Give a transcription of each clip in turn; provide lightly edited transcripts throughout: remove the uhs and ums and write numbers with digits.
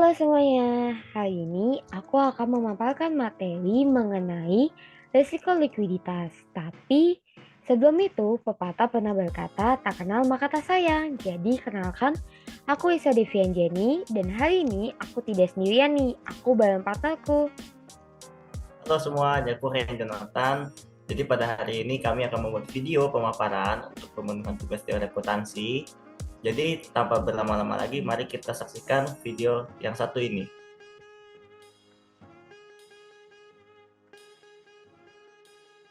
Halo semuanya, hari ini aku akan memaparkan materi mengenai risiko likuiditas. Tapi sebelum itu, pepatah pernah berkata, tak kenal maka tak sayang. Jadi kenalkan, aku Isa Devian Jenny dan hari ini aku tidak sendirian nih, aku bareng partnerku. Halo semua, aku Rian Jonathan. Jadi pada hari ini kami akan membuat video pemaparan untuk pemenuhan tugas teori akuntansi. Jadi tanpa berlama-lama lagi, mari kita saksikan video yang satu ini.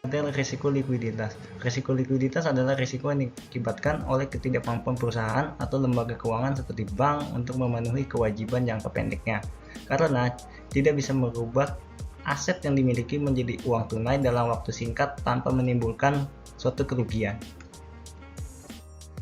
Model risiko likuiditas. Risiko likuiditas adalah risiko yang diakibatkan oleh ketidakmampuan perusahaan atau lembaga keuangan seperti bank untuk memenuhi kewajiban jangka pendeknya, karena tidak bisa merubah aset yang dimiliki menjadi uang tunai dalam waktu singkat tanpa menimbulkan suatu kerugian.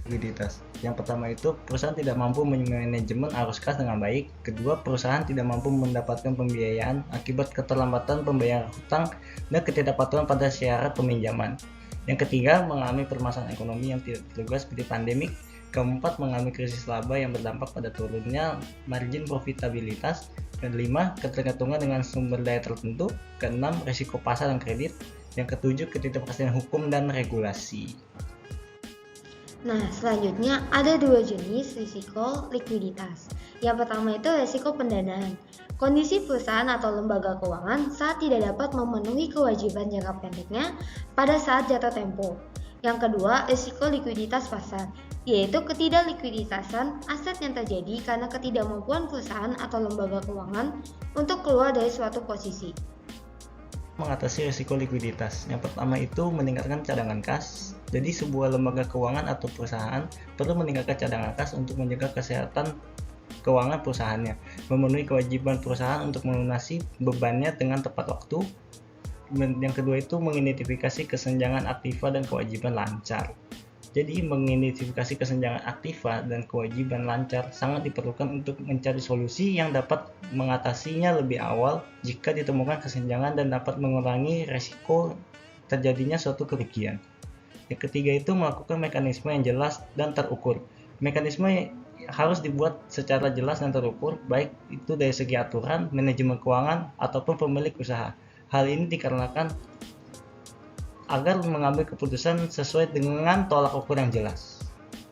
Likuiditas. Yang pertama itu, perusahaan tidak mampu manajemen arus kas dengan baik. Kedua, perusahaan tidak mampu mendapatkan pembiayaan akibat keterlambatan pembayaran hutang dan ketidakpatuhan pada syarat peminjaman. Yang ketiga, mengalami permasalahan ekonomi yang tidak terduga seperti pandemik. Keempat, mengalami krisis laba yang berdampak pada turunnya margin profitabilitas. Kelima, ketergantungan dengan sumber daya tertentu. Keenam, risiko pasar dan kredit. Yang ketujuh, ketidakpastian hukum dan regulasi. Nah, selanjutnya ada dua jenis risiko likuiditas. Yang pertama itu risiko pendanaan. Kondisi perusahaan atau lembaga keuangan saat tidak dapat memenuhi kewajiban jangka pendeknya pada saat jatuh tempo. Yang kedua, risiko likuiditas pasar, yaitu ketidaklikuiditasan aset yang terjadi karena ketidakmampuan perusahaan atau lembaga keuangan untuk keluar dari suatu posisi. Mengatasi risiko likuiditas. Yang pertama itu meningkatkan cadangan kas. Jadi sebuah lembaga keuangan atau perusahaan perlu meningkatkan cadangan kas untuk menjaga kesehatan keuangan perusahaannya, memenuhi kewajiban perusahaan untuk melunasi bebannya dengan tepat waktu. Yang kedua itu mengidentifikasi kesenjangan aktiva dan kewajiban lancar. Jadi mengidentifikasi kesenjangan aktiva dan kewajiban lancar sangat diperlukan untuk mencari solusi yang dapat mengatasinya lebih awal jika ditemukan kesenjangan dan dapat mengurangi resiko terjadinya suatu kerugian. Yang ketiga itu melakukan mekanisme yang jelas dan terukur. Mekanisme harus dibuat secara jelas dan terukur, baik itu dari segi aturan, manajemen keuangan, ataupun pemilik usaha. Hal ini dikarenakan agar mengambil keputusan sesuai dengan tolak ukur yang jelas.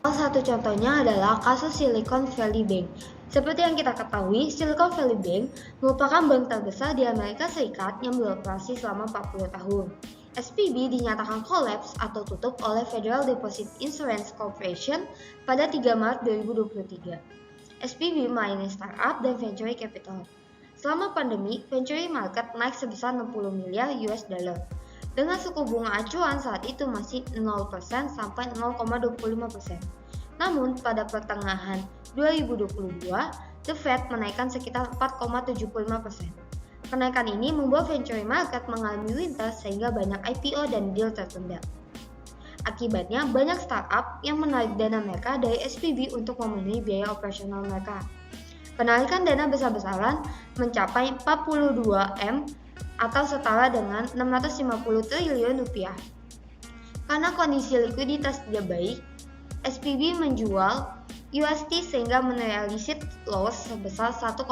Salah satu contohnya adalah kasus Silicon Valley Bank. Seperti yang kita ketahui, Silicon Valley Bank merupakan bank terbesar di Amerika Serikat yang beroperasi selama 40 tahun. SVB dinyatakan kolaps atau tutup oleh Federal Deposit Insurance Corporation pada 3 Maret 2023. SVB melayani startup dan venture capital. Selama pandemi, venture market naik sebesar 60 miliar US dollar. Dengan suku bunga acuan saat itu masih 0% sampai 0,25%. Namun pada pertengahan 2022, The Fed menaikkan sekitar 4,75%. Kenaikan ini membuat venture market mengalami winter sehingga banyak IPO dan deal tertunda. Akibatnya banyak startup yang menarik dana mereka dari SVB untuk memenuhi biaya operasional mereka. Penarikan dana besar-besaran mencapai 42 M atau setara dengan 650 triliun rupiah. Karena kondisi likuiditas tidak baik, SVB menjual UST sehingga merealisasi loss sebesar 1,8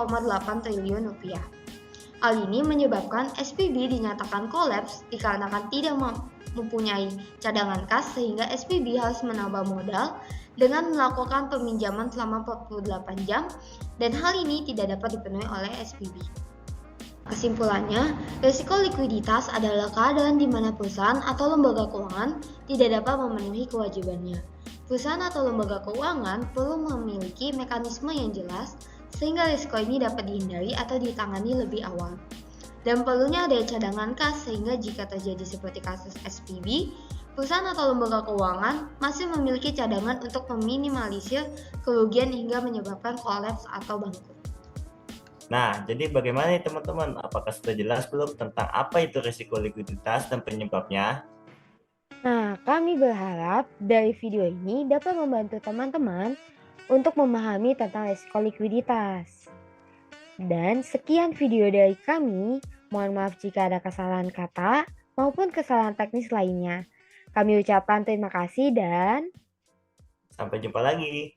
triliun rupiah. Hal ini menyebabkan SVB dinyatakan kolaps dikarenakan tidak mempunyai cadangan kas sehingga SVB harus menambah modal dengan melakukan peminjaman selama 48 jam dan hal ini tidak dapat dipenuhi oleh SVB. Kesimpulannya, risiko likuiditas adalah keadaan di mana perusahaan atau lembaga keuangan tidak dapat memenuhi kewajibannya. Perusahaan atau lembaga keuangan perlu memiliki mekanisme yang jelas sehingga risiko ini dapat dihindari atau ditangani lebih awal. Dan perlunya ada cadangan kas sehingga jika terjadi seperti kasus SVB, perusahaan atau lembaga keuangan masih memiliki cadangan untuk meminimalisir kerugian hingga menyebabkan kolaps atau bangkrut. Nah, jadi bagaimana nih teman-teman? Apakah sudah jelas belum tentang apa itu risiko likuiditas dan penyebabnya? Nah, kami berharap dari video ini dapat membantu teman-teman untuk memahami tentang risiko likuiditas. Dan sekian video dari kami. Mohon maaf jika ada kesalahan kata maupun kesalahan teknis lainnya. Kami ucapkan terima kasih dan Sampai jumpa lagi.